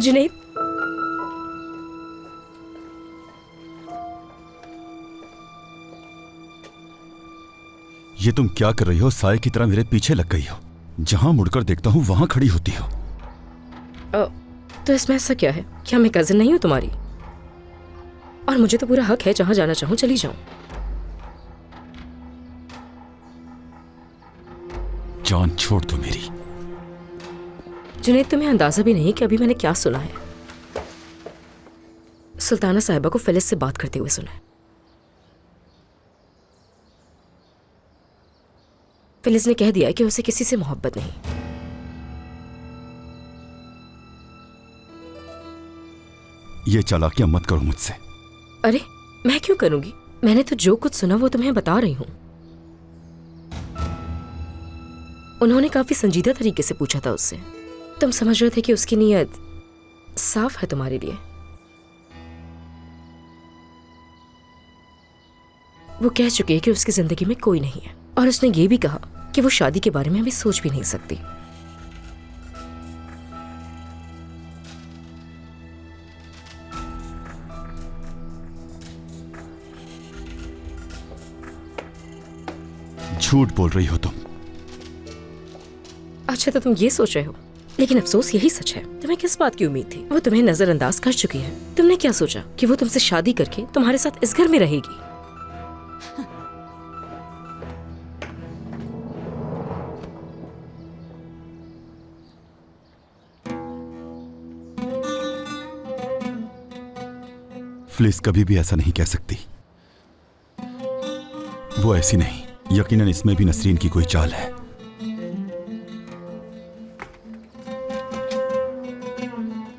जुनैद, ये तुम क्या कर रही हो? साए की तरह मेरे पीछे लग गई हो। जहां मुड़कर देखता हूं वहां खड़ी होती हो। तो इसमें ऐसा क्या है? क्या मैं कजिन नहीं हूं तुम्हारी? और मुझे तो पूरा हक है, जहां जाना चाहूं चली जाऊं। जान छोड़ दो मेरी। जुनैद, तुम्हें अंदाजा भी नहीं कि अभी मैंने क्या सुना है। सुल्ताना साहिबा को फिलिस से बात करते हुए सुना है। फिलिस ने कह दिया कि उसे किसी से मोहब्बत नहीं। ये चालाकियां मत करो मुझसे। अरे मैं क्यों करूंगी? मैंने तो जो कुछ सुना वो तुम्हें बता रही हूं। उन्होंने काफी संजीदा तरीके से पूछा था उससे। तुम समझ रहे थे कि उसकी नीयत साफ है तुम्हारे लिए। वो कह चुकी है कि उसकी जिंदगी में कोई नहीं है, और उसने ये भी कहा कि वो शादी के बारे में अभी सोच भी नहीं सकती। झूठ बोल रही हो तुम। अच्छा, तो तुम ये सोच रहे हो, लेकिन अफसोस यही सच है। तुम्हें किस बात की उम्मीद थी? वो तुम्हें नजरअंदाज कर चुकी है। तुमने क्या सोचा कि वो तुमसे शादी करके तुम्हारे साथ इस घर में रहेगी? फिलिस कभी भी ऐसा नहीं कह सकती। वो ऐसी नहीं। यकीनन इसमें भी नसरीन की कोई चाल है।